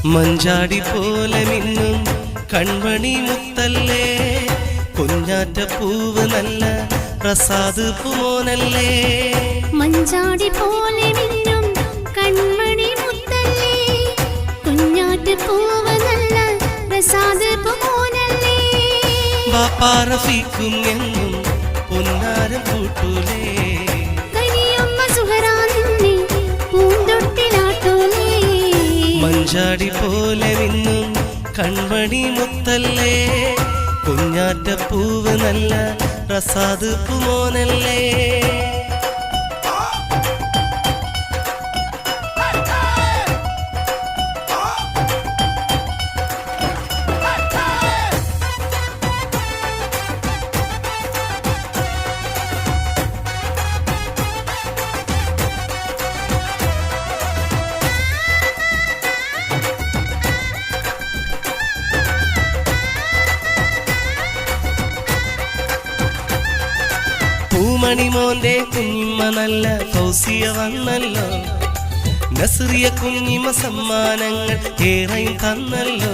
മഞ്ചാടി പോലെ മിന്നും കൺമണി മുത്തല്ലേ, കുഞ്ഞാറ്റ പൂവ് നല്ല പ്രസാദ് പൂമോനല്ലേ. മഞ്ചാടി പോലെ മിന്നും കൺമണി മുത്തല്ലേ, കുഞ്ഞാറ്റ പൂവ് നല്ല പ്രസാദ് പൂമോനല്ലേ. ബാപ്പാ റഫീഖും എന്നും പൊന്നാരം കൂട്ടൂലേ, കനിയമ്മ സുഹറാ നിന്നെ പൂന്തോട്ടിലാട്ടൂലേ. മഞ്ചാടി പോലെ മിന്നും കൺമണി മുത്തല്ലേ, കുഞ്ഞാറ്റ പൂവ് നല്ല പ്രസാദ് പൂമോനല്ലേ. പൂമണിമോന്റെ കുഞ്ഞിമ്മ നല്ല ഫൗസിയ വന്നല്ലോ, നസ്രിയ കുഞ്ഞിമ്മ സമ്മാനങ്ങൾ ഏറെയും തന്നല്ലോ.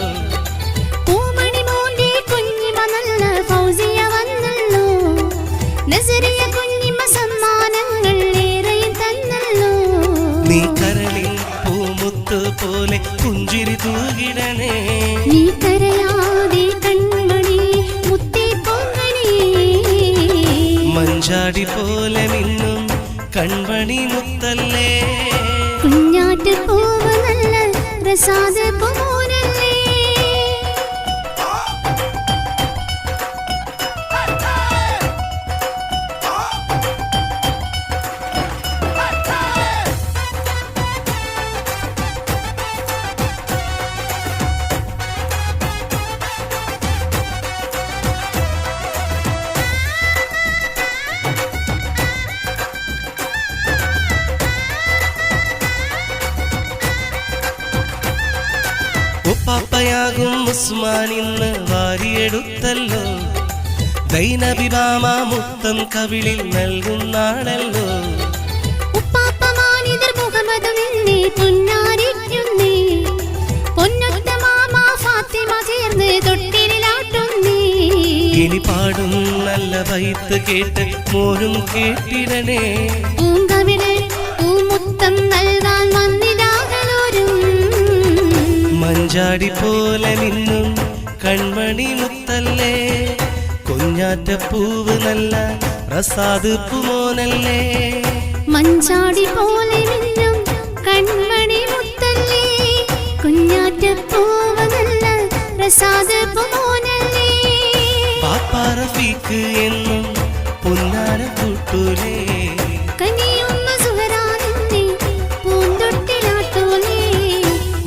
പൂമണിമോന്റെ കുഞ്ഞിമ്മ നല്ല ഫൗസിയ വന്നല്ലോ, നസ്രിയ കുഞ്ഞിമ്മ സമ്മാനങ്ങൾ ഏറെയും തന്നല്ലോ. നീ കരളിൽ പൂമുത്ത് പോലെ പുഞ്ചിരി തൂകിടണേ, നീ കരയാതെ കൺമണി മുത്തേ പൊങ്ങണേ. മഞ്ചാടി പോലെ മിന്നും കൺമണി മുത്തല്ലേ, കുഞ്ഞാറ്റ പൂവ് നല്ല പ്രസാദ പൂമോനല്ലേ. ഉപ്പാപ്പയാകും ഉസ്മാൻ ഇന്ന് വാരിയെടുത്തല്ലോ, ദൈനബിബാമ മുത്തം കവിളിൽ നൽകുന്നാണല്ലോ. ഉപ്പാപ്പമാനിതർ മുഹമ്മദും എന്നെ പുന്നാരിക്കുന്നേ, പൊന്നൊത്ത മാമ ഫാത്തിമ ചേർന്ന് തൊട്ടിലാട്ടുന്നേ. ഇനി പാടും നല്ല ബൈത്ത് കേട്ട് മോരും കേട്ടിടണേ, പൂങ്കവിള് പൂമുത്തം നൽകാൻ വന്നിതാകലോരും. മഞ്ചാടി പോലെ മിന്നും കൺമണി മുത്തല്ലേ, കുഞ്ഞാറ്റ പൂവ് നല്ല പ്രസാദ് പൂമോനല്ലേ. മഞ്ചാടി പോലെ മിന്നും കൺമണി മുത്തല്ലേ, കുഞ്ഞാറ്റ പൂവ് നല്ല പ്രസാദ് പൂമോനല്ലേ. ബാപ്പാ റഫീഖ് എന്നും പൊന്നാരം കൂട്ടൂലേ, കനിയമ്മ സുഹറാ നിന്നെ പൂന്തോട്ടിലാട്ടൂലേ.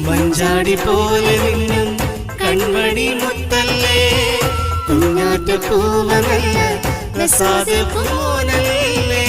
മഞ്ചാടി പോലെ മിന്നും കൺമണി മുത്തല്ലേ, കുഞ്ഞാറ്റ പൂവ് നല്ല പ്രസാദ് പൂമോനല്ലേ.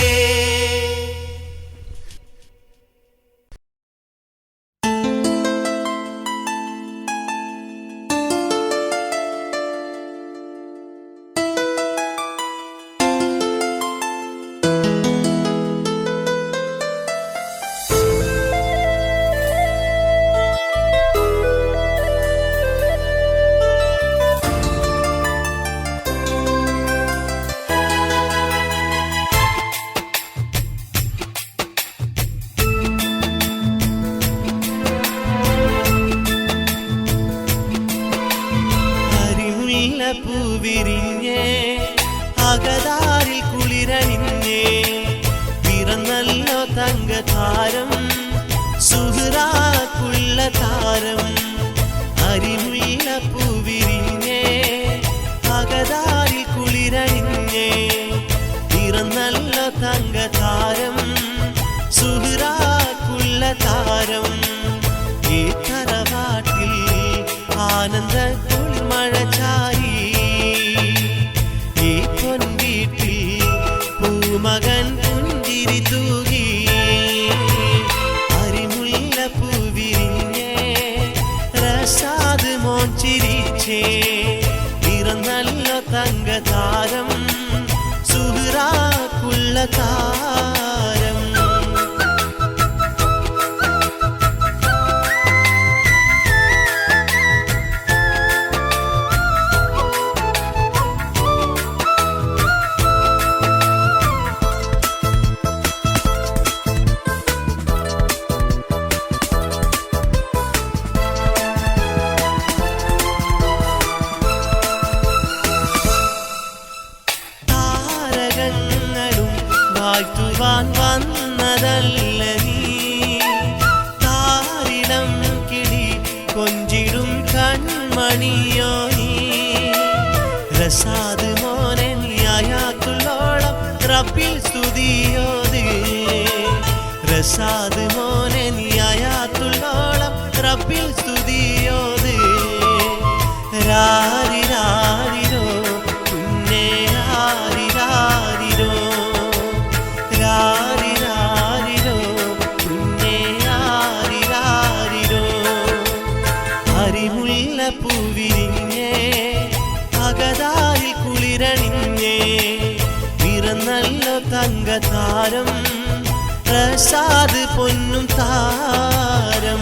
പൂവിരിഞ്ഞേ അകതാരിൽ കുളിരണിഞ്ഞേ, പിറന്നല്ലോ തങ്കതാരം സുഹ്റാക്കുള്ള താരം. അരിമുല്ല പൂവിരിഞ്ഞേ അകതാരിൽ കുളിരണിഞ്ഞേ, പിറന്നല്ലോ തങ്കതാരം സുഹ്റാക്കുള്ള താരം. ഈ തറവാട്ടിൽ ആനന്ദ മഴ ചാരി, ഈ പൊൻവീട്ടിൽ പൂമകൻ പുഞ്ചിരി തൂകി. അരിമുല്ല പൂവിരിഞ്ഞേ പ്രസാദ് മോൻ ചിരിച്ചേ, പിറന്നല്ലോ തങ്കതാരം സുഹ്റാക്കുള്ള താരം. വാഴ്ത്തുവാൻ വന്നതല്ല നീ. താരിളം കിളി കൊഞ്ചിടും കൺമണിയോ നീ. റസാദ് മോനെ നീ ആയാത്തുള്ളോളം റബ്ബിൽ സ്തുതിയോത്. റസാദ് മോനെ നീ ആയാത്തുള്ളോളം റബ്ബിൽ സ്തുതിയോത്. രാരിരാരിരോ കുഞ്ഞേ രാരിരാരിരോ. രാരിരാരിരോ കുഞ്ഞേ രാരിരാരിരോ. അരിമുല്ല പൂവിരിഞ്ഞേ അകതാരിൽ കുളിരണിഞ്ഞേ. പിറന്നല്ലോ തങ്കതാരം റസാദ് പൊന്നും താരം.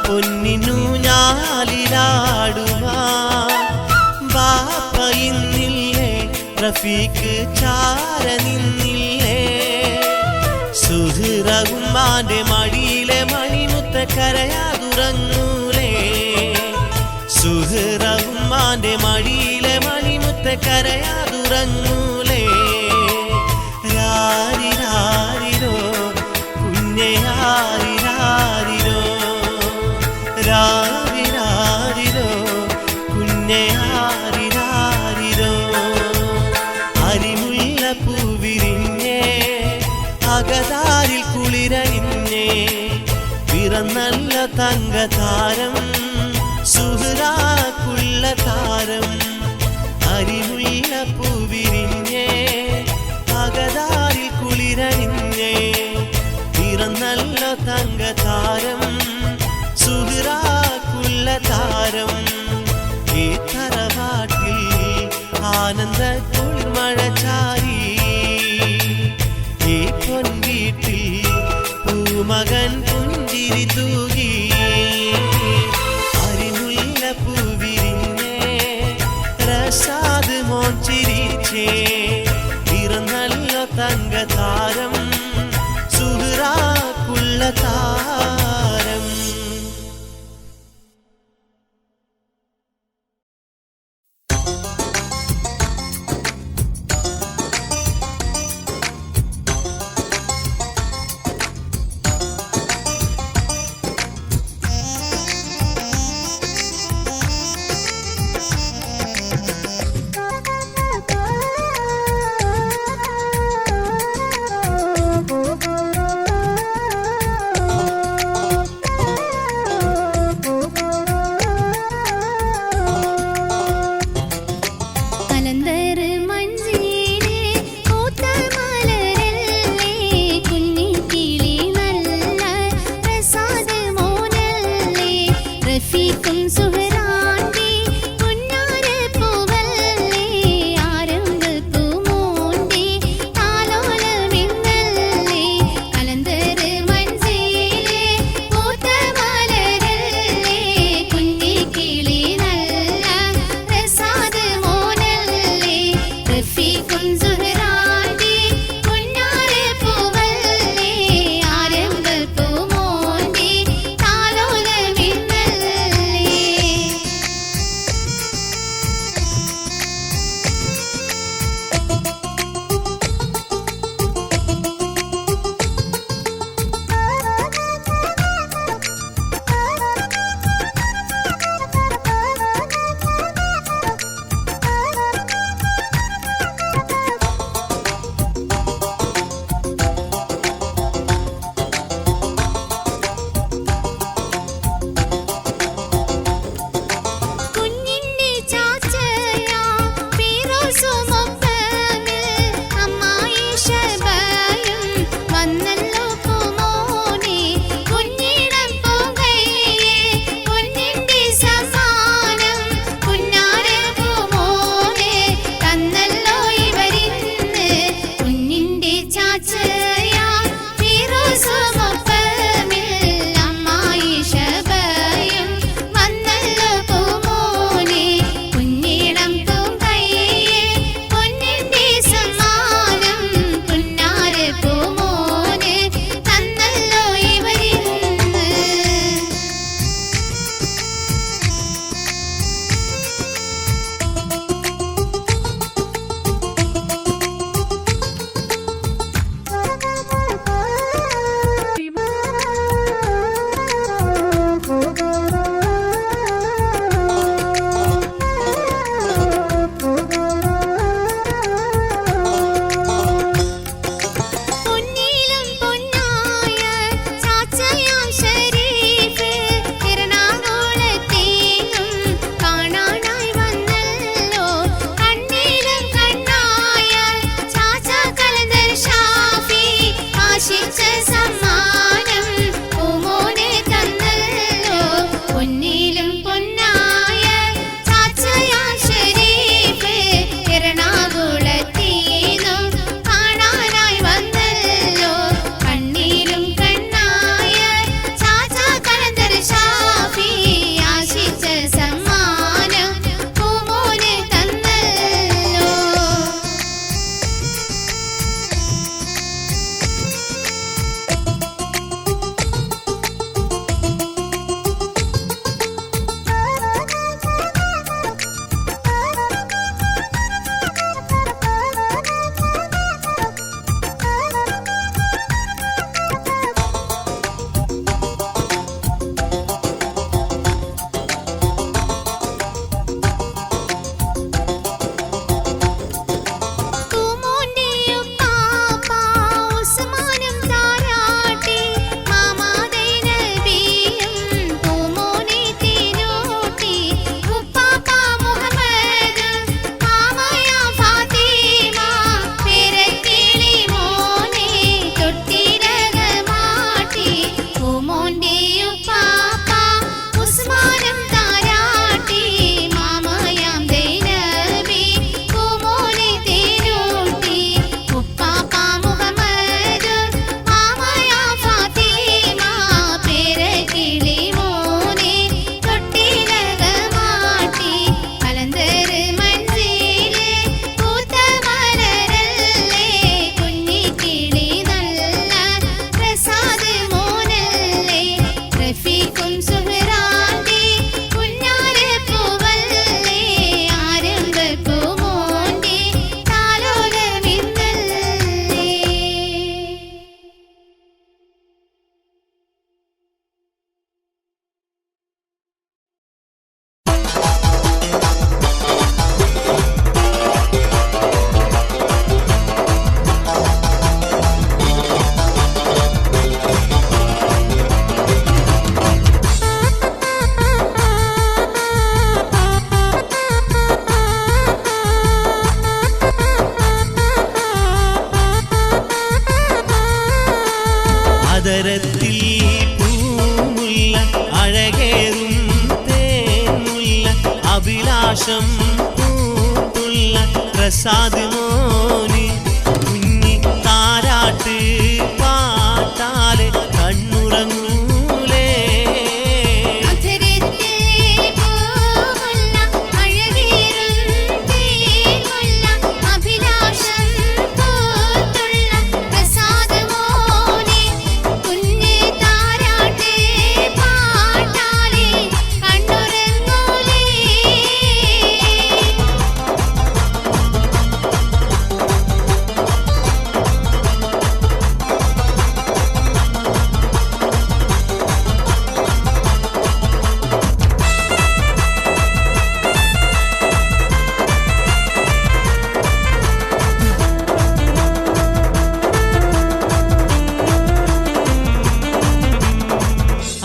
പൊന്നിനു ഞാലിലാടുവാൻ ബാപ്പ ഇന്നില്ലേ. റഫീക്ക് ചാര നിന്നില്ലേ. സുഹൃറഹുമാന്റെ മടിയിലെ മണിമുത്ത കരയാതുറങ്ങൂലേ. സുഹൃറഹുമാന്റെ മടിയിലെ മണിമുത്ത കരയാതുറങ്ങൂലേ. രാരിരാരിരോ കുഞ്ഞേ രാരിരാരിരോ. രാരിരാരിരോ കുഞ്ഞേ രാരിരാരിരോ. അരിമുല്ല പൂവിരിഞ്ഞേ അകതാരിൽ കുളിരണിഞ്ഞേ. പിറന്നല്ല തങ്കതാരം സുഹ്റാക്കുള്ള താരം. അരിമുല്ല പൂവിരിഞ്ഞേ അകതാരിൽ കുളിരണിഞ്ഞേ. പിറന്നല്ല തങ്കതാരം സുഹ്റാക്കുള്ള താരം. ഈ തറവാട്ടിൽ ആനന്ദ കുളിർമഴ ചാരി. ഈ പൊൻവീട്ടിൽ പൂമകൻ പുഞ്ചിരി തൂകി. അരിമുല്ല പൂവിരിഞ്ഞേ റസാദ് മോൻ ചിരിച്ചേ. പിറന്നല്ലോ തങ്കതാരം സുഹ്റാക്കുള്ള താരം. അതരത്തിൽ പൂമുല്ല അഴകേറും തേൻമുല്ല അഭിലാഷം പൂത്തുള്ള പ്രസാദ് മോന് കുഞ്ഞി താരാട്ട് പാട്ടാലെ കണ്ണുറങ്ങൂലേ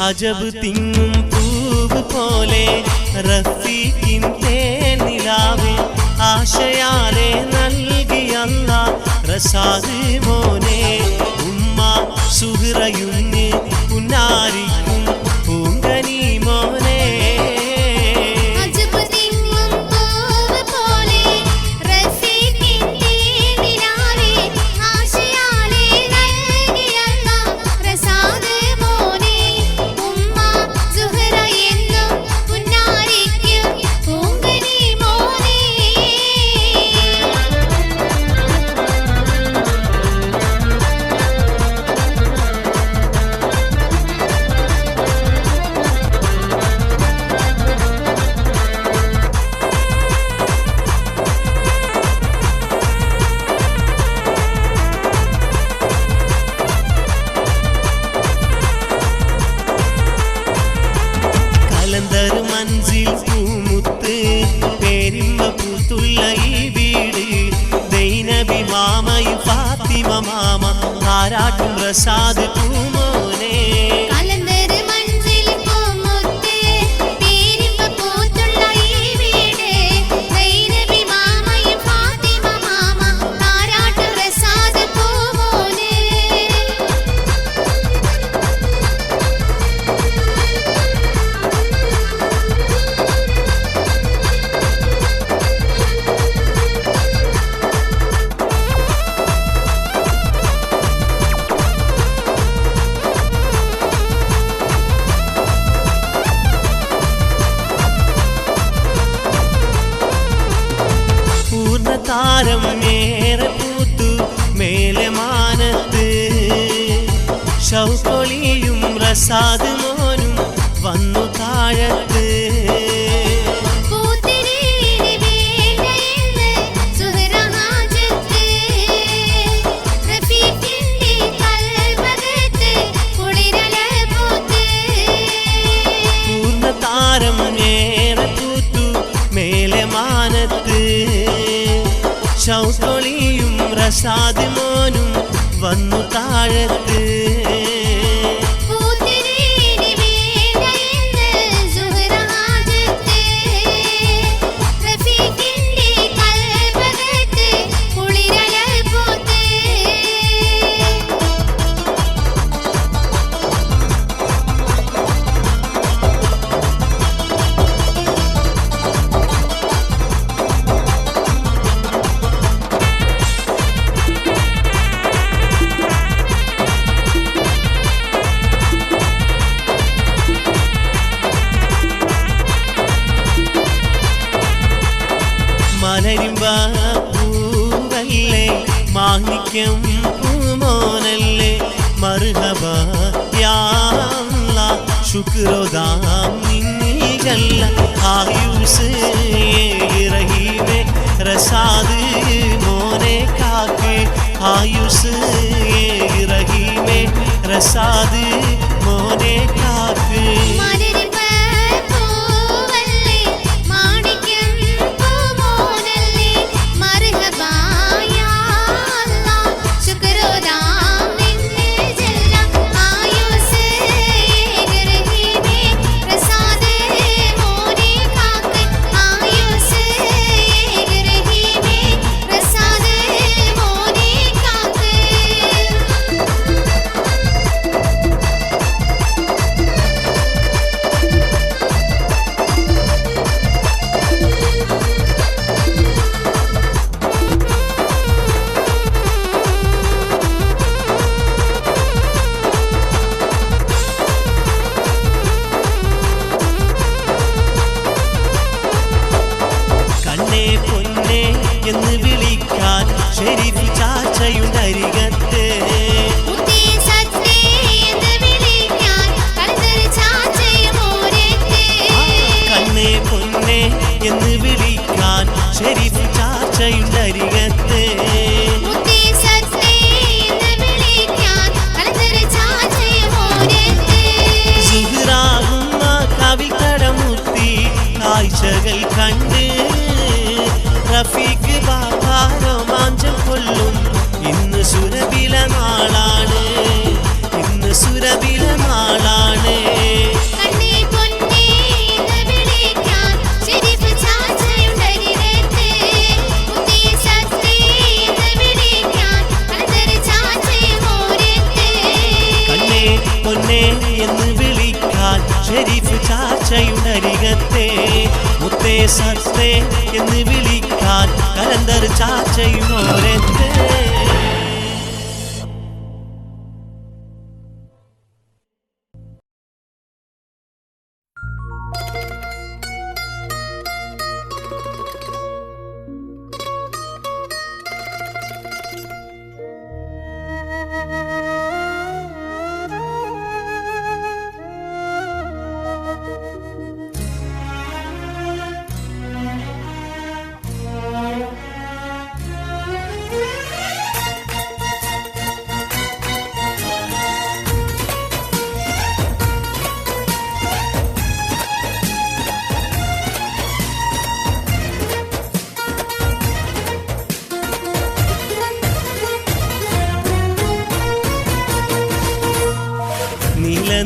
അജബ് തിങ്ങും പൂവ് പോലെ റഫീഖിൻ തേനിലാവ് ആശയാലെ നൽകിയല്ല റസാദ് മോനെ ഉമ്മ സുഹ്റയുന്ന് പുന്നാരിക്കും പൂങ്കനി മോനെ മൻസിൽ പൂമുത്ത് പേരിമ്മ പൂത്തുള്ള ഈ വീട് ദൈനബി മാമയും ഫാത്തിമ മാമ താരാട്ടും റസാദ് പൂമോനെ താരം ഏറെ പൂത്തു മേലെ മാനത്ത് ഷൗക്കൊളിയും റസാദ് മോനും വന്നു താഴത്ത് പൂർണ്ണതാരം ഏറെ പൂത്തു മേലെ മാനത്ത് ഷൗക്കൊളിയും റസാദ് മോനും വന്നു താഴത്ത് മലരിമ്പ പൂവല്ലേ മാണിക്യം പൂമോനല്ലേ മർഹബ യാ അല്ലാഹ് ശുക്രോദാം നിന്നിൽ ജല്ല ആയുസ് റഹീമേ റസാദ് മോനെ കാക്കേ ആയുസ് റഹീമേ റസാദ് മോനെ കാക്കേ സുരബില നാളാണ്, ഇന്ന് സുരബില നാളാണ്. കണ്ണേ പൊന്നേ എന്ന് വിളിക്കാൻ ഷെരീഫ് ചാച്ചയുണ്ടരികത്ത്, മുത്തേ സത്തേ എന്ന് വിളിക്കാൻ കലന്തർ ചാച്ചയും ഓരത്ത്. കണ്ണേ പൊന്നേ എന്ന് വിളിക്കാൻ ഷെരീഫ് ചാച്ചയുണ്ടരികത്തെ, മുത്തേ സത്തേ എന്ന് വിളിക്കാൻ കലന്തർ ചാച്ചയും ഓരത്ത്.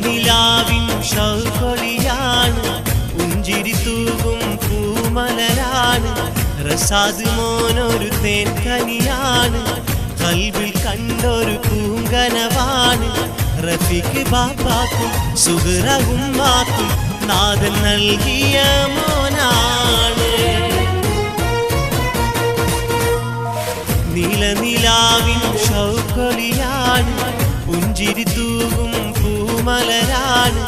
നിലാവിൻ ഷൗക്കൊളിയാണ്, പുഞ്ചിരി തൂകും പൂമലരാണ്. റസാദ് മോനൊരു തേൻകനിയാണ്, കൽവിൽ കണ്ടൊരു പൂങ്കനവാണ്. റഫീഖ് ബാപ്പാക്കും സുഹറ ഉമ്മാക്കും നാഥൻ നൽകിയ മോനാണ്. നിലാവിൻ ഷൗക്കൊളിയാണ്, പുഞ്ചിരി തൂകും പൂമലരാണ്.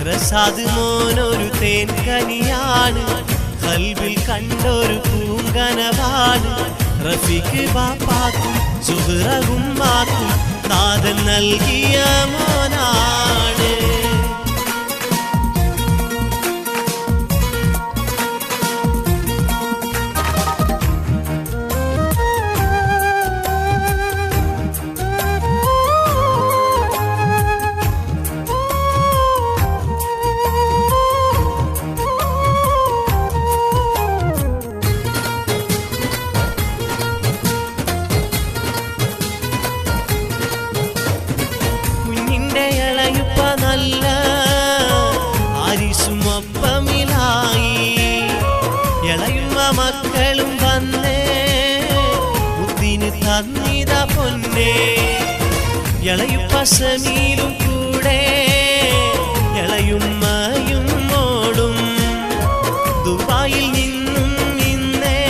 റസാദ് മോനൊരു തേൻകനിയാണ്, കൽവിൽ കണ്ടൊരു പൂങ്കനവാണ്. റഫീഖ് ബാപ്പാക്കും സുഹറ ഉമ്മാക്കും നാഥൻ നൽകിയ മോനാണ്. നല്ല ആരിസുമൊപ്പമിലായി ഇളയുമ്മ മക്കളും വന്നേ, മുത്തിന് തന്നിത പൊന്നേ. ഇളയുപ്പ സമീലും കൂടെ ഇളയുമ്മയും മോളും ദുബായിൽ നിന്നും ഇന്നേ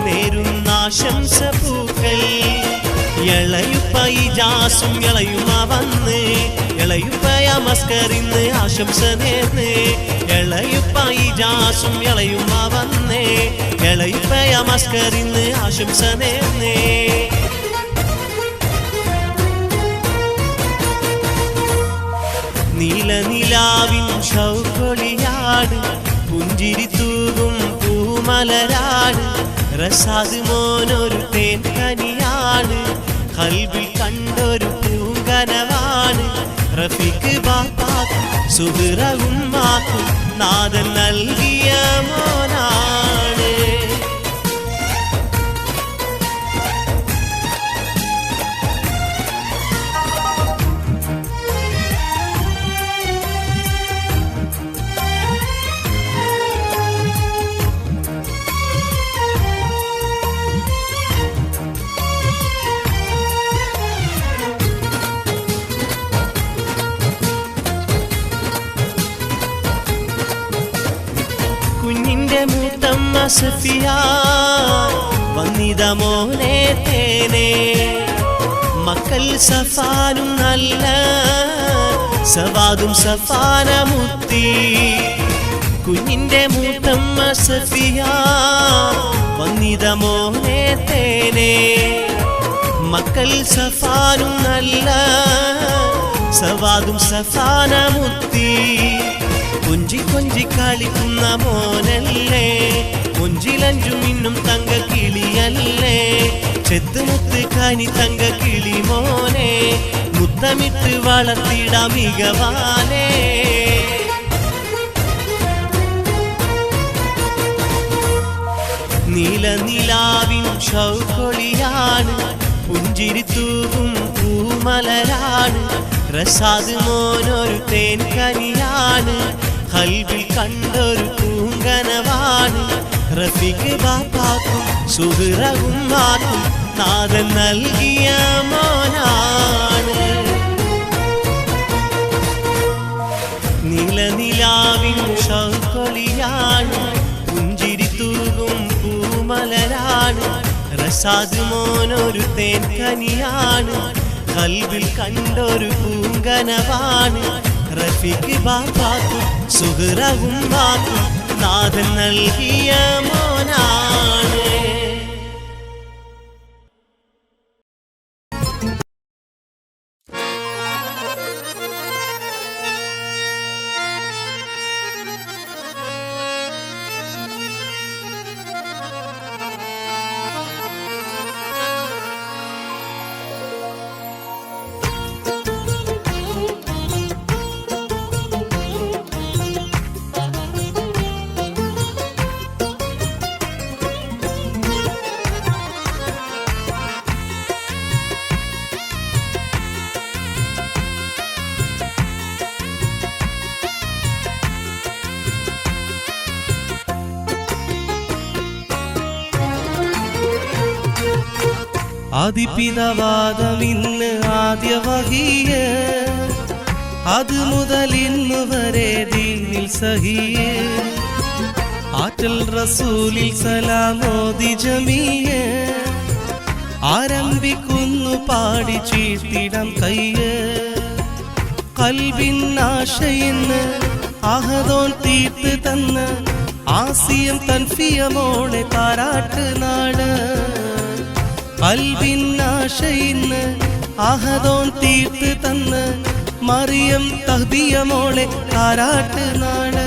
നേരുന്ന ആശംസ പൂക്കൾ. ഇളയുപ്പ ഇജാസും ഇളയുമ്മ വന്ന്, ഇളയുപ്പയ മസ്കറിന്ന് ആശംസ നേർന്ന്. ഇളയുപ്പ ഇജാസും ഇളയുമ്മ വന്ന്, ഇളയുപ്പയ മസ്കറിന്ന് ആശംസ നേർന്ന്. നിലാവിൻ ഷൗക്കൊളിയാണ്, പുഞ്ചിരി തൂകും പൂമലരാണ്. റസാദ് മോനൊരു തേൻകനിയാണ്, കൽവിൽ കണ്ടൊരു പൂങ്കനവാണ്. റഫീഖ് ബാപ്പാക്കും സുഹറ ഉമ്മാക്കും നാഥൻ നൽകിയ മോനാണ്. കുഞ്ഞിന്റെ മൂത്തമ്മ സഫിയ വന്നിത മോനെ തേനെ, മക്കൾ സഫാനും നല്ല സവാദും സഫാന മുത്തി. കുഞ്ഞിന്റെ മൂത്തമ്മ സഫിയ വന്നിത മോനെ തേനെ, മക്കൾ സഫാനും നല്ല സവാദും സഫാന മുത്തി. കൊഞ്ചി കൊഞ്ചി കളിക്കുന്ന മോനല്ലേ, കൊഞ്ചിലഞ്ചും ഇന്നും തങ്ക കിളിയല്ലേ. ചെത്തുമുത്ത് കനി തങ്ക കിളി മോനെ, മുത്തമിട്ട് വളർത്തിടാം മികവാനേ. നിലാവിൻ ഷൗക്കൊളിയാണ്, പുഞ്ചിരി തൂകും പൂമലരാണ് റസാദ് മോനൊരു തേൻ കനിയാണ് കൽബിൽ കണ്ടൊരു പൂങ്കനവാണ് റഫീഖ് ബാപ്പാക്കും സുഹറ ഉമ്മാക്കും നാഥൻ നൽകിയ മോനാണ് നിലനിലാവിൻ ശൗക്കൊളിയാണ് പുഞ്ചിരി തൂകും പൂമലരാണ് റസാദ് മോനൊരു തേൻ കനിയാണ് കൽബിൽ കണ്ടൊരു പൂങ്കനവാണ് റഫീഖ് ബാപ്പാക്കും സുഹറ ഉമ്മാക്കും നാഥൻ നൽകിയ മോനാണ് ആദിപിതാവാദമിന്ന് ആദ്യ വഹിയ അത് മുതൽ ഇന്ന് വരെ ദീനിൽ സഹിയ ആറ്റൽ റസൂലിൽ സലാമോദി ജമിയ ആരംഭിക്കുന്നു പാടി ചീർത്തിടം കയ്യ കൽബിൻ ആശയിന്ന് ആഹദോൻ തീർത്ത് തന്ന് ആസിയം തൻഫിയമോളെ താരാട്ട് നാട് കൽബിൻ ആശയിന്ന് ആഹദോൻ തീർത്ത് തന്ന് മറിയം തഹ്ബിയമോളെ താരാട്ട് നാട്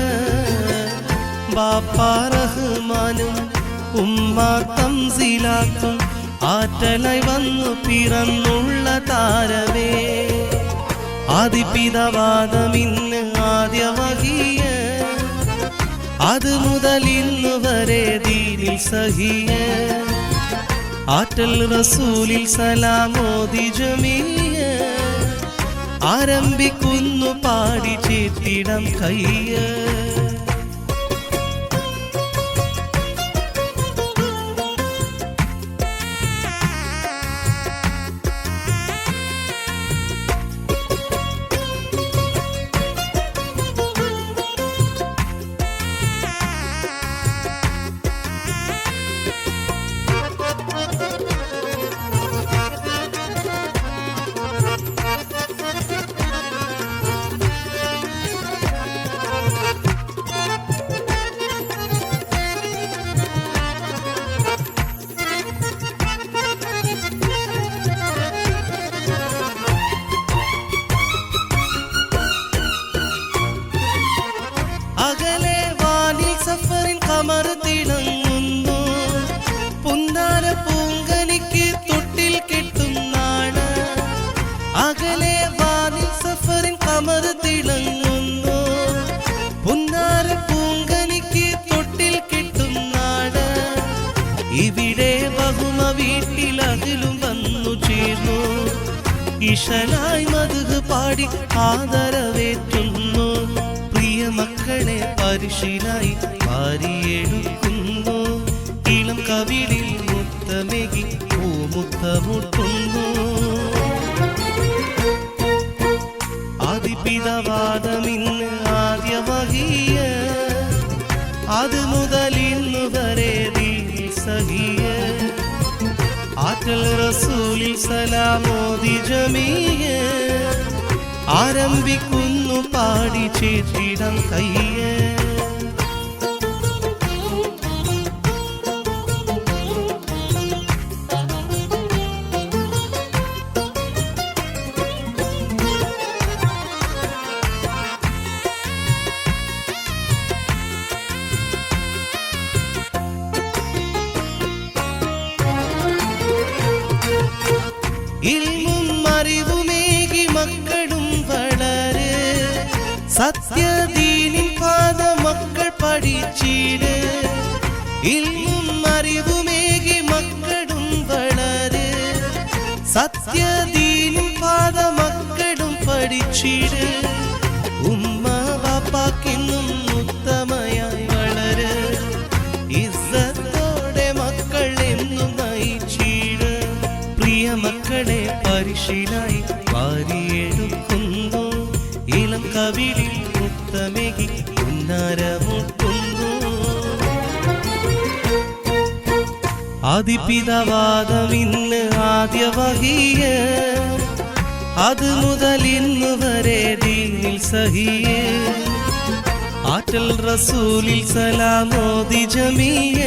ബാപ്പാ റഹ്മാനും ഉമ്മ തംസീലാക്കും ആറ്റലായി വന്നു പിറന്നുള്ള താരമേ ആദിപിതാവാദമിന്ന് ആദ്യ വഹിയ അത് മുതൽ ഇന്നു വരെ ദീനിൽ സഹിയ ആറ്റൽ റസൂലിൽ സലാമോദി ജമിയ ആരംഭിക്കുന്നു പാടി ചേർത്തിടം കയ്യ അകലെ വാനിൽ സഫറിൻ കമർ തിളങ്ങുന്നു പുന്നാര പൂങ്കനിക്ക് തൊട്ടിൽ കെട്ടും നാട് അകലെ വാനിൽ സഫറിൻ കമർ തിളങ്ങുന്നു പുന്നാര പൂങ്കനിക്ക് തൊട്ടിൽ കെട്ടും നാട് ഇവിടെ ബഹുമ വീട്ടിലകിലും വന്നു ചേർന്നു ഇഷലായി മധു പാടി ആദരവേറ്റുന്നു മക്കളെ പരിശീലായി പാരിയെടുക്കുന്നു ഇളം കവിളിൽ മുത്തമെകി പൂമുത്തമുട്ടുന്നു ആദിപിതാവാദമിന്ന് ആദ്യ വഹിയ അത് മുതൽ ഇന്നു വരെ ദീനിൽ സഹിയ ആറ്റൽ റസൂലിൽ സലാമോദി ജമിയ ആരംഭിക്കുന്നു പാടി ചേർത്തിടം കയ്യ ഇൽമും അറിവുമേകി മക്കളും വളര് സത്യദീനിൻ പാത മക്കൾ പഠിച്ചിട് ഇൽമും അറിവുമേകി മക്കളും വളര് സത്യദീനും പാത മക്കളും പഠിച്ചിട് ഉമ്മ ബാപ്പാക്കിന്നും ഉത്തമയായി വളര് ഇസ്സത്തോടെ മക്കൾ എന്നും നയിച്ചിട് പ്രിയ മക്കളെ പരിശീലായി വാരിയെടുക്കുന്നു ഇളം കവിളിൽ മുത്തമേകി ഉന്നാരമുട്ടുന്നു ആദിപിതാവാദം ഇന്ന് ആദ്യ വഹിയ അത് മുതൽ ഇന്ന് വരെ ദീനിൽ സഹിയ ആറ്റൽ റസൂലിൽ സലാമോദി ജമിയ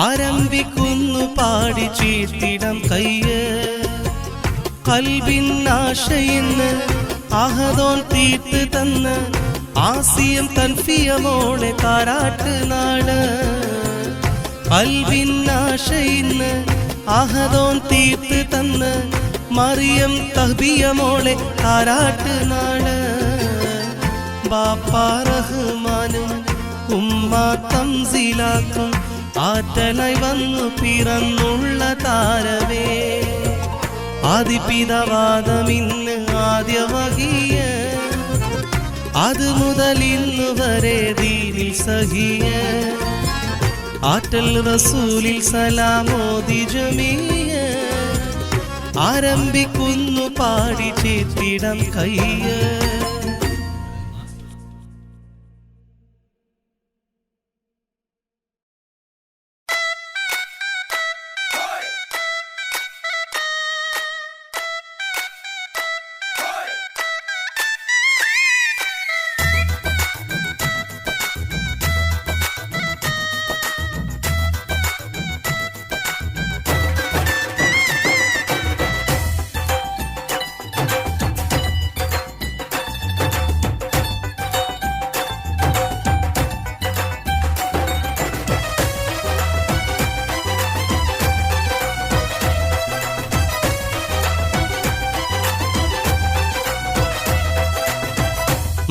ആരംഭിക്കുന്നു പാടി ചീർത്തിടം കയ്യ കൽബിൻ ആശയിന്ന് ആഹദോൻ തീർത്ത് തന്ന് ആസിയം തൻഫിയമോളെ താരാട്ട് നാട് കൽബിൻ ആശയിന്ന് ആഹദോൻ തീർത്ത് തന്ന് മറിയം തഹ്ബിയമോളെ താരാട്ട് നാട് ബാപ്പാ റഹ്മാനും ഉമ്മ തംസീലാക്കും ആറ്റലായി വന്നു പിറന്നുള്ള താരവേ ആദിപിതാവാദം ഇന്ന് ആദ്യ വഹിയ അത് മുതൽ ഇന്ന് വരെ ദീനിൽ സഹിയ ആറ്റൽ റസൂലിൽ സലാമോദി ജമിയ ആരംഭിക്കുന്നു പാടി ചേത്തിടം കയ്യ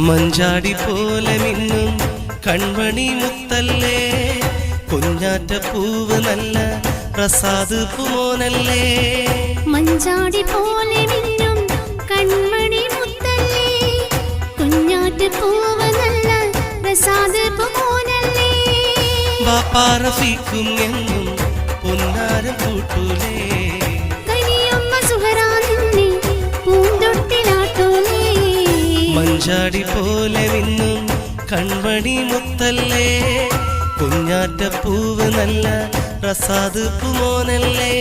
മഞ്ചാടി പോലെ മിന്നും കൺമണി മുത്തല്ലേ കുഞ്ഞാറ്റ പൂവ് നല്ല പ്രസാദ് പൂമോനല്ലേ മഞ്ചാടി പോലെ മിന്നും കൺമണി മുത്തല്ലേ കുഞ്ഞാറ്റ പൂവ് നല്ല പ്രസാദ് പൂമോനല്ലേ ബാപ്പാ റഫീഖും എന്നും പൊന്നാരം കൂട്ടൂലേ കനിയമ്മ സുഹറാ നിന്നെ പൂന്തൊട്ടിലാട്ടൂലേ മഞ്ചാടി പോലെ മിന്നും കൺമണി മുത്തല്ലേ കുഞ്ഞാറ്റ പൂവ് നല്ല പ്രസാദ് പൂമോനല്ലേ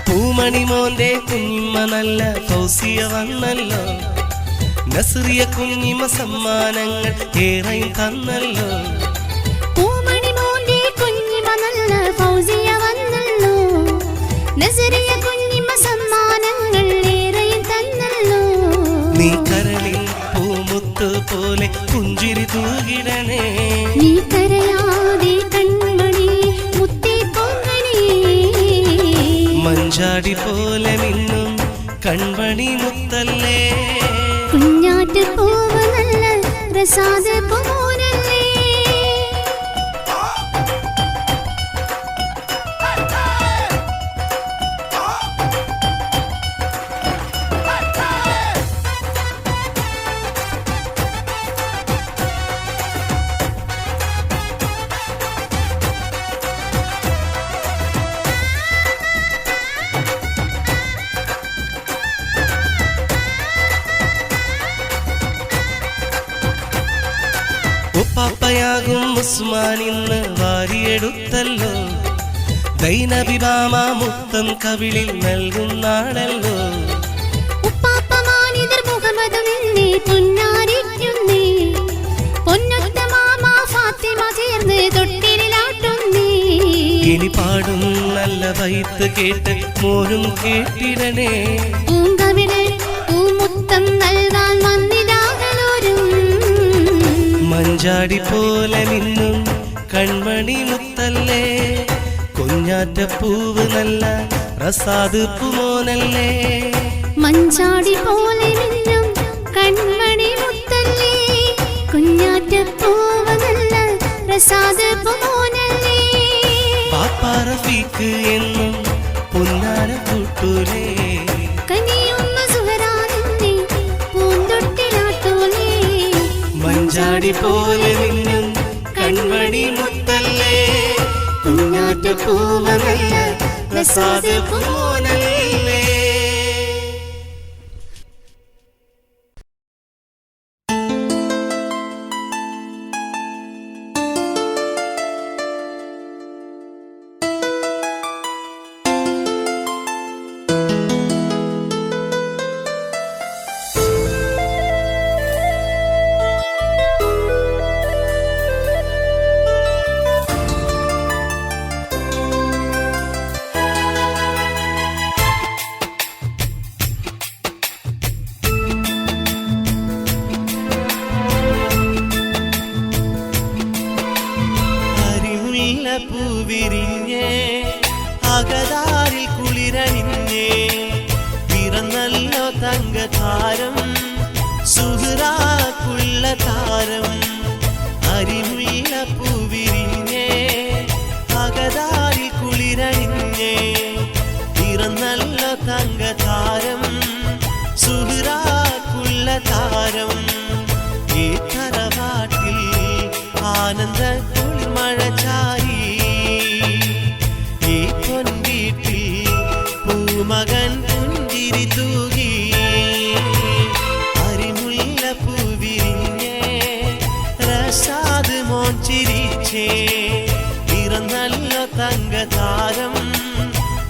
പൂമണിമോന്റെ കുഞ്ഞിമ്മ നല്ല ഫൗസിയ വന്നല്ലോ നസ്രിയ കുഞ്ഞിമ്മ സമ്മാനങ്ങൾ ഏറെയും തന്നല്ലോ പൂമണിമോന്റെ കുഞ്ഞിമ്മ നല്ല ഫൗസിയ വന്നല്ലോ നസ്രിയ കുഞ്ഞിമ്മ സമ്മാനങ്ങൾ ഏറെയും തന്നല്ലോ നീ കരളിൽ പൂമുത്ത് പോലെ പുഞ്ചിരി തൂകിടണേ നീ കരയാതെ കൺമണി മുത്തേ പൊങ്ങണേ മഞ്ചാടി പോലെ മിന്നും കൺമണി മുത്തല്ലേ കുഞ്ഞാറ്റ പൂവ് നല്ല പ്രസാദ പൂമോനല്ലേ ഉപ്പാപ്പയാകും ഉസ്മാൻ ഇന്ന് വാരിയെടുത്തല്ലോ ദൈനബിബാമ മുത്തം കവിളിൽ നൽകുന്നാണല്ലോ ഉപ്പാപ്പമാനിതർ മുഹമ്മദ് നിന്നെ പൊന്നാരിക്കുന്നേ പൊന്നൊത്ത മാമ ഫാത്തിമ ചേർന്ന് തൊട്ടിലാട്ടുന്നേ ഇനി പാടും നല്ല ഹദീത്ത് കേട്ട് മോനും കേട്ടിടണേ. പൂങ്കവിള് പൂമുത്തം നൽകാൻ വന്നിതാകലോരും മഞ്ചാടി പോലെ മിന്നും കൺമണി മുത്തല്ലേ, കുഞ്ഞാറ്റപ്പൂവ് നല്ല റസാദ് പൂമോനല്ലേ. മഞ്ചാടി പോലെ മിന്നും കൺമണി മുത്തല്ലേ, കുഞ്ഞാറ്റപ്പൂവ് നല്ല റസാദ് പൂമോനല്ലേ. പാപ്പാ റഫീഖ് എന്നും പൊന്നാര കൂട്ടൂലേ, കനിയുന്ന സുഹറാ നിന്നെ പൂന്തൊട്ടിലാട്ടൂലേ. മഞ്ചാടി പോലെ മിന്നും കൺമണി മുത്തല്ലേ, കുഞ്ഞാറ്റപ്പൂവ് നല്ല റസാദ് പൂമോനല്ലേ. പൂവിരിഞ്ഞേ അകതാരിൽ കുളിരണിഞ്ഞേ, പിറന്നല്ലോ തങ്കതാരം സുഹ്റാക്കുള്ള താരം. അരിമുല്ല പൂവിരിഞ്ഞേ അകതാരിൽ കുളിരണിഞ്ഞേ, പിറന്നല്ലോ തങ്കതാരം സുഹ്റാക്കുള്ള താരം. ഈ തറവാട്ടിൽ ആനന്ദ കുളിർമഴ ചാരി, ഈ പൊൻവീട്ടിൽ പൂമകൻ പുഞ്ചിരി തൂകി. അരിമുല്ല പൂവിരിഞ്ഞേ റസാദ് മോൻ ചിരിച്ചേ, പിറന്നല്ലോ തങ്കതാരം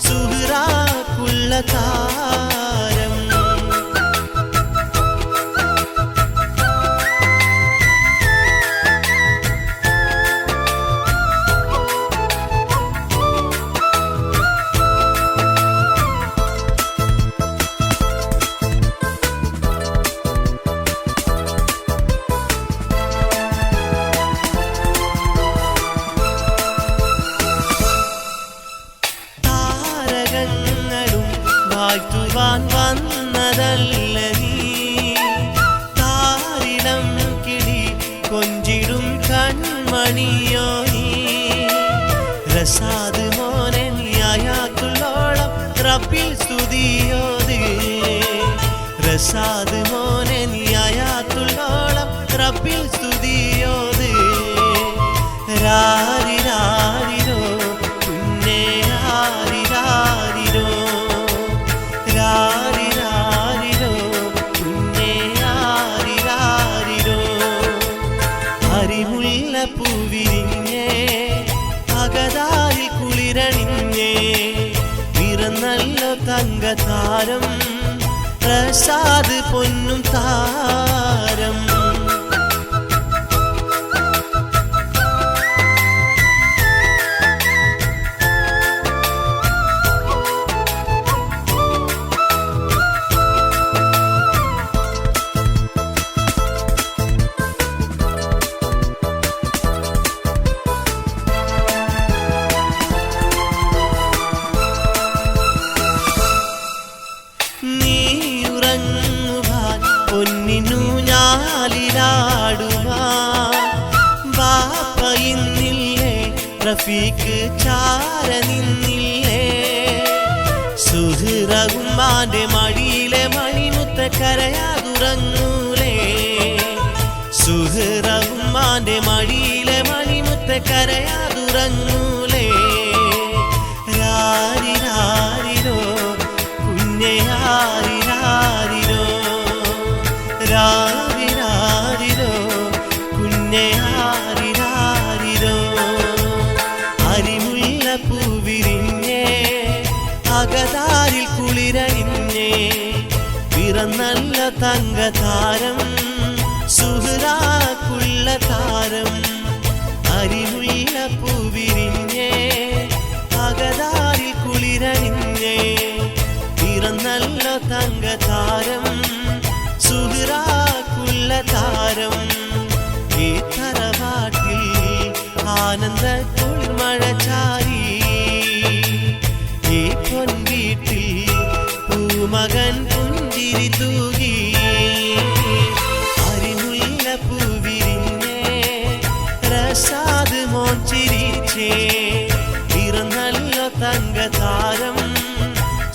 സുഹ്റാക്കുള്ള താരം. വാഴ്ത്തുവാൻ വന്നതല്ല നീ, താരിടം കിളി കൊഞ്ചിടും കൺമണിയോ നീ. റസാദ് മോനെ നീ ആയാത്തുള്ളോളം റബ്ബിൽ സ്തുതിയോത്, റസാദ് മോനെ നീ ആയാത്തുള്ളോളം റബ്ബിൽ സ്തുതിയോത്. രാരിരാരിരോ കുഞ്ഞേ ആരിരാരിരോ, രാരിരാരിരോ കുഞ്ഞേ ആരിരാരിരോ. അരിമുല്ല പൂവിരിഞ്ഞേ അകതാരിൽ കുളിരണിഞ്ഞേ, പിറന്നല്ലോ തങ്കതാരം റസാദ് പൊന്നും താരം. പൊന്നിനു ഞാലിലാടുവാൻ ബാപ്പ ഇന്നില്ലേ, റഫീഖ് ചാര നിന്നില്ലേ. സുഹ്റകുമ്മാന്റെ മടിയിലെ മണിമുത്ത കരയാതുറങ്ങൂലേ, സുഹ്റകുമ്മാന്റെ മടിയിലെ മണിമുത്ത കരയാതുറങ്ങൂലേ. രാരിരാരിരോ കുഞ്ഞേ ആരിരാരിരോ, രാരിരാരിരോ കുഞ്ഞേ ആരിരാരിരോ. അരിമുല്ല പൂവിരിഞ്ഞേ അകതാരിൽ കുളിരണിഞ്ഞേ, പിറന്നല്ല തങ്കതാരം സുഹ്റാക്കുള്ള താരം. അരിമുല്ല പൂവിരിഞ്ഞേ അകതാരിൽ കുളിർ കുളിരണിഞ്ഞേ പിറന്നല്ലോ തങ്കതാരം സുഹ്റാക്കുള്ള താരം ഈ തറവാട്ടിൽ ആനന്ദ കുളിർമഴ ചാരി ഈ പൊൻവീട്ടിൽ പൂമകൻ പുഞ്ചിരി തൂകി അരിമുല്ല പൂവിരിഞ്ഞേ റസാദ് മോൻ ചിരിച്ചേ പിറന്നല്ലോ തങ്കതാരം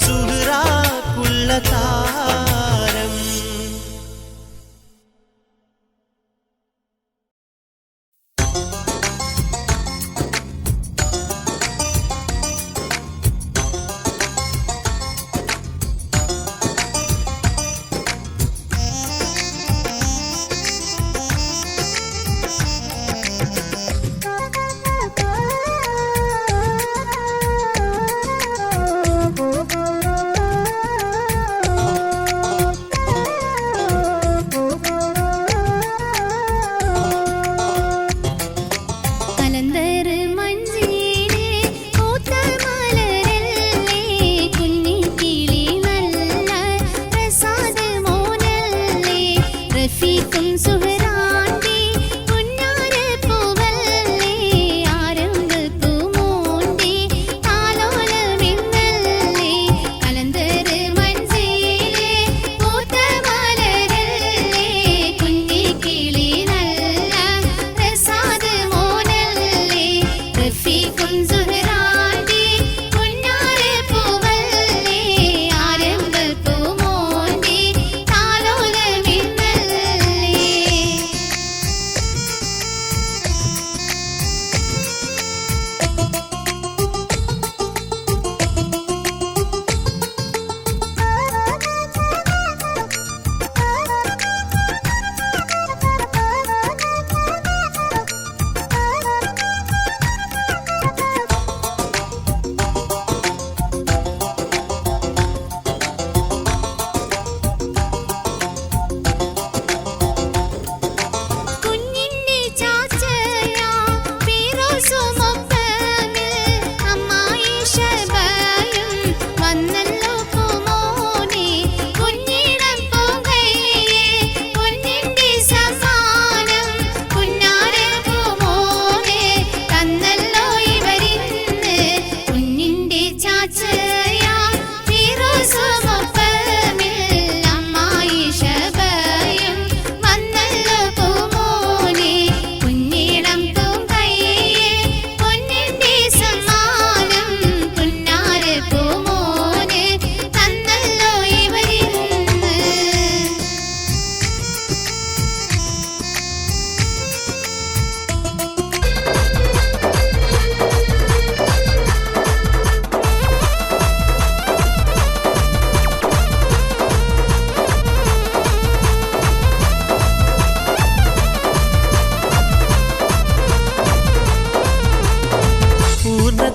സുഹ്റാക്കുള്ള താരം.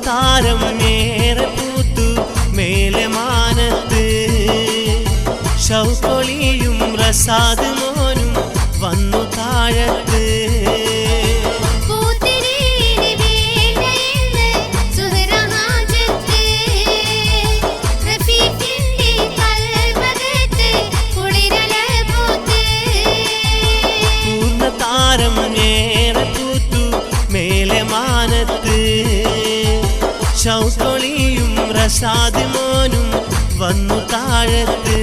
താരം ഏറെ പൂത്തു മേലെ മാനത്ത് ഷൗക്കൊളിയും റസാദ് മോനും വന്നു താഴത്ത് പൂർണ്ണതാരം ഏറെ പൂത്തു മേലെ മാനത്ത് ഷൗക്കൊളിയും റസാദ് മോനും വന്നു താഴത്ത്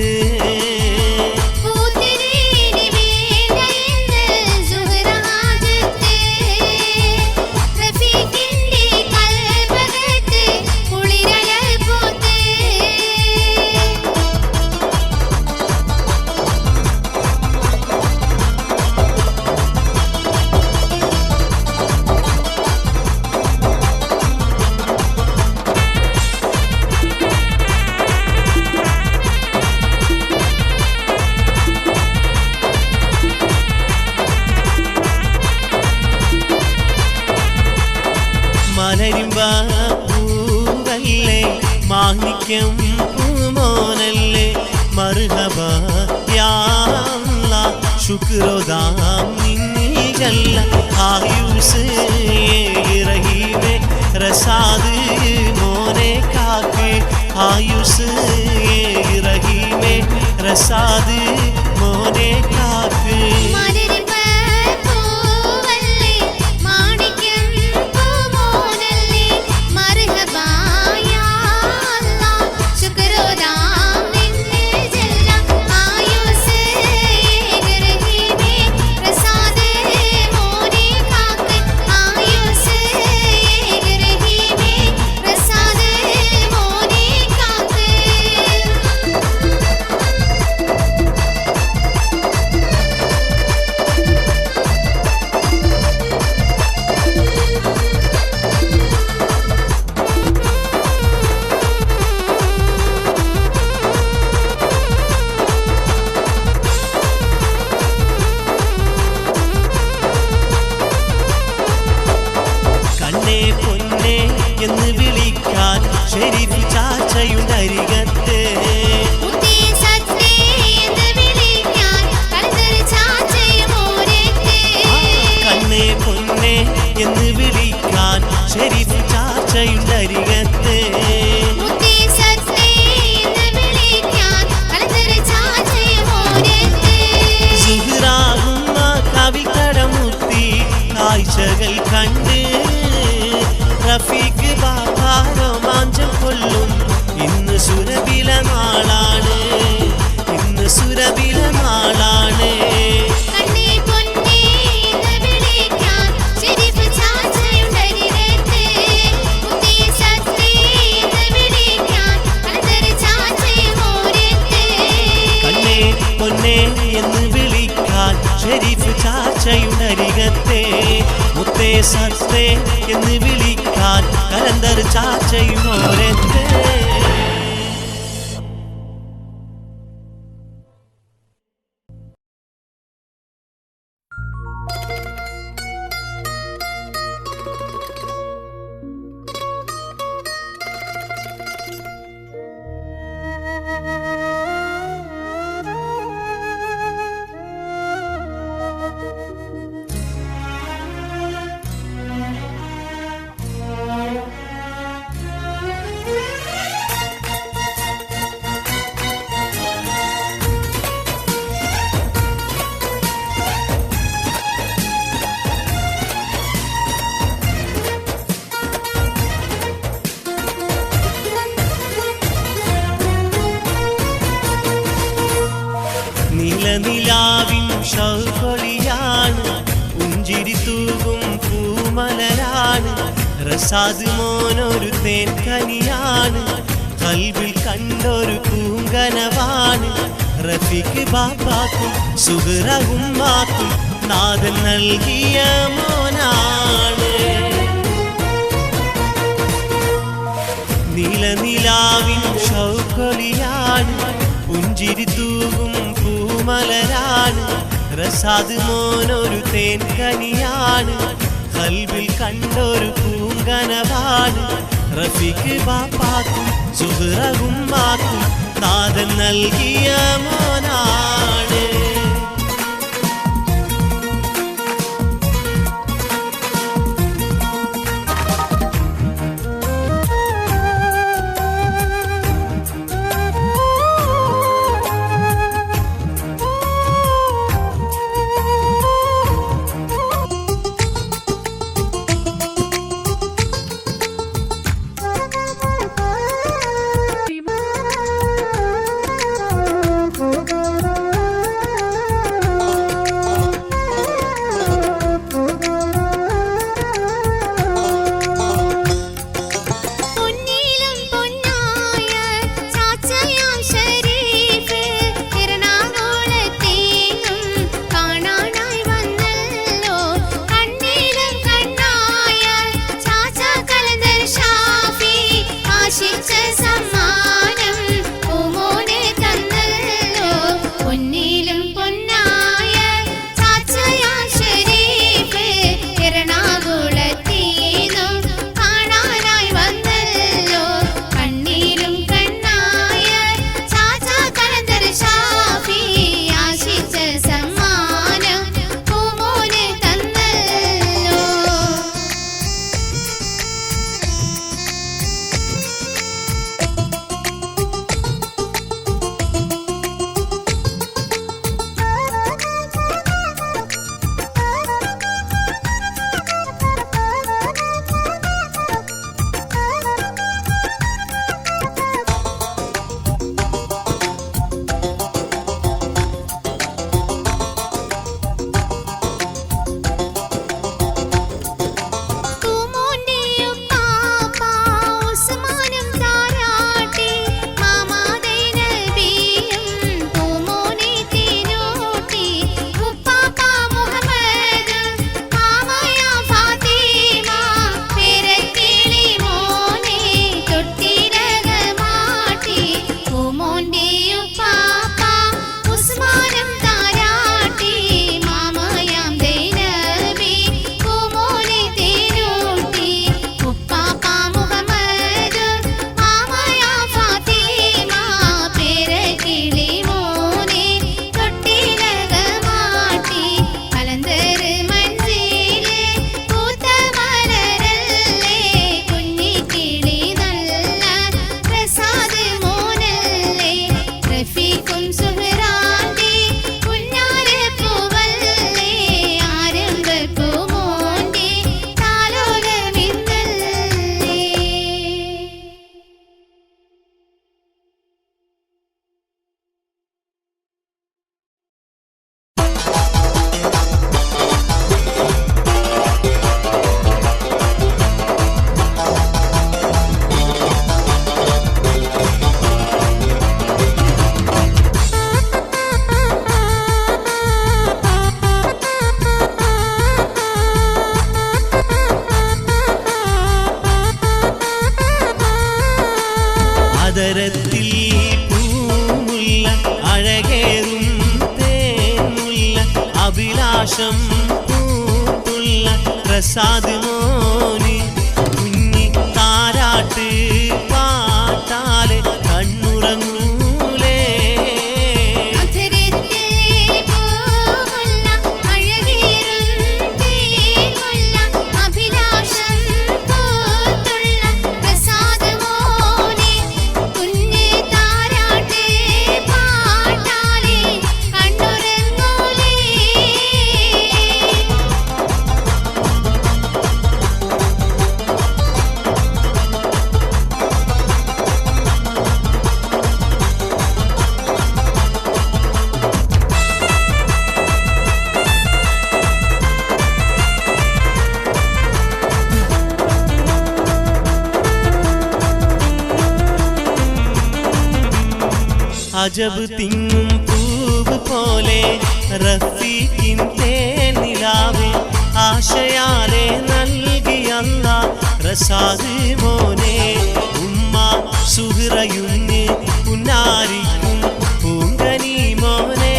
പൂവല്ലേ മാണിക്യം പൂമോനല്ലേ മർഹബ യാ അല്ലാഹ് ശുക്രോദാം നിന്നിൽ ജല്ല ആയുസ് റഹീമേ റസാദ് മോനെ കാക്ക് ആയുസ് റഹീമേ റസാദ് മോനെ കാക്ക് എന്ന് വിളിക്കാൻ ഷെരീഫ് ചാച്ചയുണ്ടരികത്ത് കണ്ണേ പൊന്നെ എന്ന് വിളിക്കാൻ ഷെരീഫ് ചാച്ചയുണ്ടരികത്ത് സുഹ്റാകുന്ന കവികടമുത്തി കാഴ്ചകൾ കണ്ട് റഫീഖ് ബാബ രോമാഞ്ചം കൊള്ളും ഇന്ന് സുരബില നാളാണ് ഇന്ന് സുരബില നാളാണ് കണ്ണേ പൊന്നെ എന്ന് വിളിക്കാൻ ഷെരീഫ് ചാച്ചയുണ്ടരികത്തെ മുത്തേ സത്തേ എന്ന് വിളിക്കാൻ കലന്തർ ചാച്ചയുമോരത്തെ നിലാവിൻ ഷൗക്കൊളിയാണ് പുഞ്ചിരി തൂകും പൂമലരാണ് റസാദ് മോനൊരു തേൻ കനിയാണ് കൽവിൽ കണ്ടൊരു പൂങ്കനവാണ് റഫീഖ് ബാപ്പാക്കും സുഹ്റ ഉമ്മാക്കും നാഥൻ നൽകിയ മോനാണ് നിലാവിൻ ഷൗക്കൊളിയാണ് പുഞ്ചിരി തൂകും പൂമലരാണ് റസാദ് മോനൊരു തേൻ കനിയാണ് കൽവിൽ കണ്ടൊരു പൂങ്കനവാണ് റഫീഖ് ബാപ്പാക്കും സുഹ്റ ഉമ്മാക്കും നാഥൻ നൽകിയ മോനാണ് അഭിലാഷം പൂത്തുള്ള പ്രസാദ് മോന് കുഞ്ഞി താരാട്ട് പാട്ടാലെ കണ്ണുറങ്ങൂലേ അജബ് തിങ്ങും പൂവ് പോലെ റഫീഖിൻ തേനിലാവേ ആശയാലെ നൽകിയല്ല റസാദ് മോനെ ഉമ്മ സുഹ്റയുന്ന് പുന്നാരിക്കും പൂങ്കനി മോനെ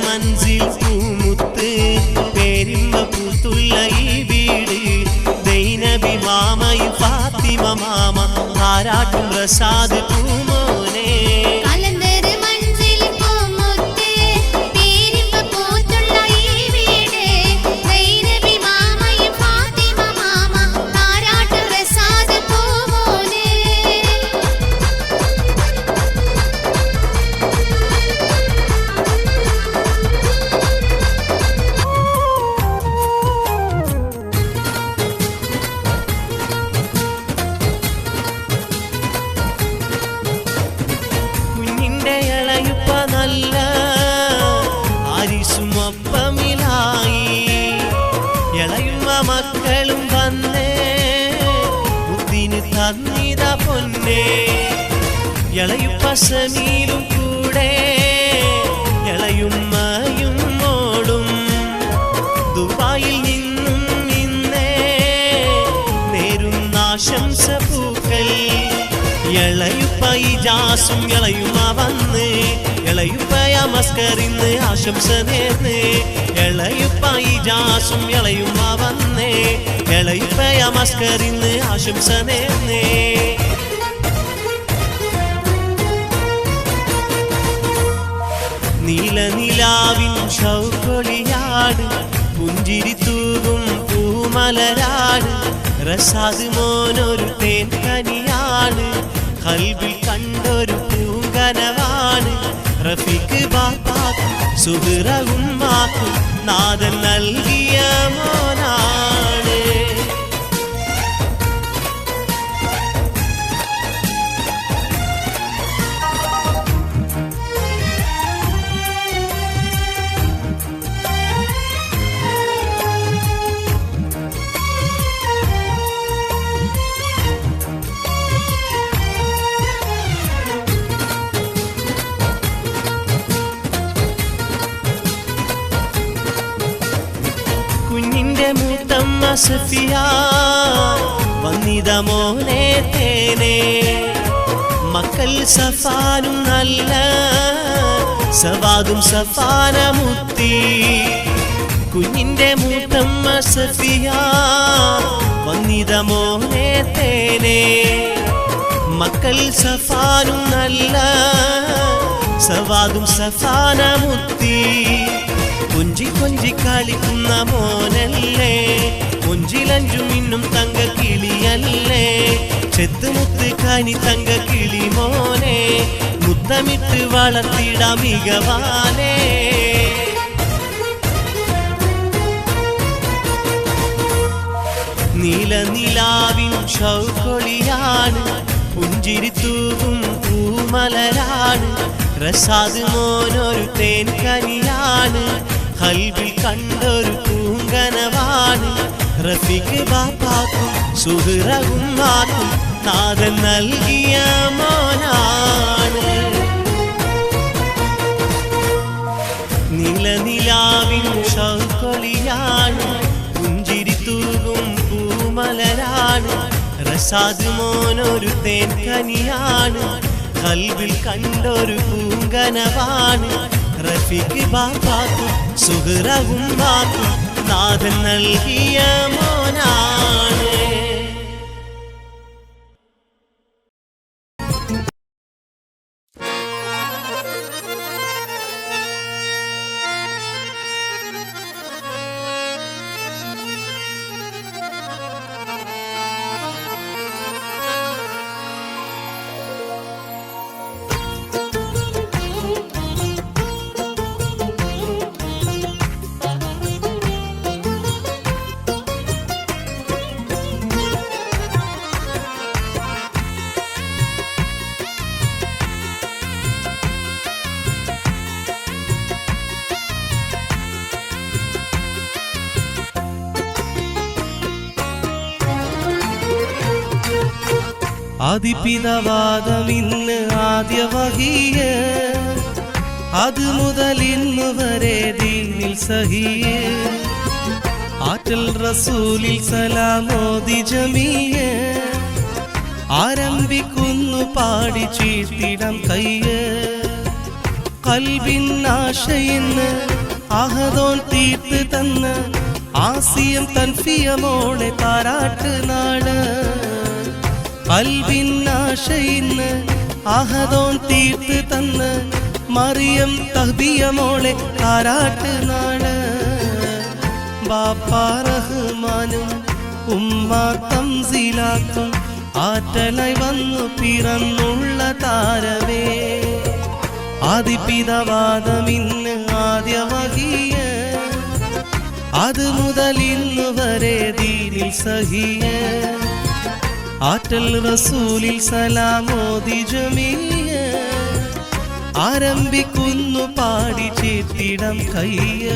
മൻസിൽ പൂമുത്ത് പേരിമ്പ പൂത്തുള്ള ഈ വീട് ദൈനബി മാമയും ഫാത്തിമ മാമ ആരാട്ടും റസാദ് പൂമോനെ നല്ല ആരിസുമൊപ്പമിലായി ഇളയുമ്മ മക്കളും വന്നേ മുത്തിന് തന്നിത പൊന്നേ ഇളയുപ്പ സമീലും കൂടെ ഇളയുമ്മയും മോളും ദുബായിൽ നിന്നും ഇന്നേ നേരുന്ന ആശംസ പൂക്കൾ ഇളയുപ്പ ഇജാസും ഇളയുമ്മ വന്ന് ഇളയുപ്പയ മസ്കരിന്ന് ആശംസ നേർന്ന് ഇളയുപ്പ ഇജാസും ഇളയുമ്മ വന്ന് ഇളയുപ്പയ മസ്കരിന്ന് ആശംസ നേർന്ന് നീലനിലാവിൻ ഷൗക്കൊളിയാട് പുഞ്ചിരി തൂകും പൂമലരാട് റസാദ് മോനൊരു തേൻ കനിയാണ് ഖൽബിൽ കണ്ടൊരു പൂങ്കനവാണ് റഫീഖ് ബാപ്പാക്കും സുഹ്റ ഉമ്മാക്കും നാദൻ നൽകിയ മോനാണ് കുഞ്ഞിന്റെ മൂത്തമ്മ സഫിയ വന്നിത മോനെ തേനെ മക്കൾ സഫാനും നല്ല സവാദും സഫാന മുത്തി കുഞ്ഞിന്റെ മൂത്തമ്മ സഫിയ വന്നിത മോനെ തേനെ മക്കൾ സഫാനും നല്ല സവാദും സഫാന മുത്തി കൊഞ്ചി കൊഞ്ചി കളിക്കുന്ന മോനല്ലേ കൊഞ്ചിലഞ്ചും ഇന്നും തങ്ക കിളിയല്ലേ ചെത്തുമുത്ത് കനി തങ്ക കിളി മോനെ മുത്തമിട്ട് വളർത്തിടാം മികവാനേ ഷൗക്കൊളിയാണ് പുഞ്ചിരി തൂകും പൂമലരാണ് റസാദ് മോനൊരു തേൻ കനിയാണ് കൽബിൽ കണ്ടൊരു പൂങ്കനവാണ് റഫീഖ് ബാപ്പാക്കും സുഹറ ഉമ്മാക്കും നാഥൻ നൽകിയ മോനാണ് നിലനിലാവിൻ ഷൗക്കൊളിയാണ് പുഞ്ചിരി തൂകും പൂമലരാണ് റസാദ് മോനൊരു തേൻ കനിയാണ് കൽബിൽ കണ്ടൊരു പൂങ്കനവാണ് റഫീഖ് ബാപ്പാക്കും സുഹറ ഉമ്മാക്കും നാഥൻ നൽകിയ മോനാണ് ആദിപിതാവാദം ഇന്ന് ആദ്യ വഹിയ അത് മുതൽ ഇന്ന് വരെ ദീനിൽ സഹിയ ആറ്റൽ റസൂലിൽ സലാമോദി ജമിയ ആരംഭിക്കുന്നു പാടി ചീർത്തിടം കയ്യ കൽബിൻ ആശയിന്ന് ആഹദോൻ തീർത്ത് തന്ന് ആസിയം തൻഫിയമോളെ താരാട്ട് നാട് കൽബിൻ ആശയിന്ന് ആഹദോൻ തീർത്ത് തന്ന് മറിയം തഹ്ബിയമോളെ താരാട്ട് നാട് ബാപ്പാ റഹ്മാനും ഉമ്മ തംസീലാക്കും ആറ്റലായി വന്നു പിറന്നുള്ള താരവേ ആദിപിതാവാദം ഇന്ന് ആദ്യ വഹിയ അത് മുതൽ ഇന്ന് വരെ ദീനിൽ സഹിയ ആറ്റൽ റസൂലിൽ സലാമോദി ജമിയ ആരംഭിക്കുന്നു പാടി ചേർത്തിടം കയ്യ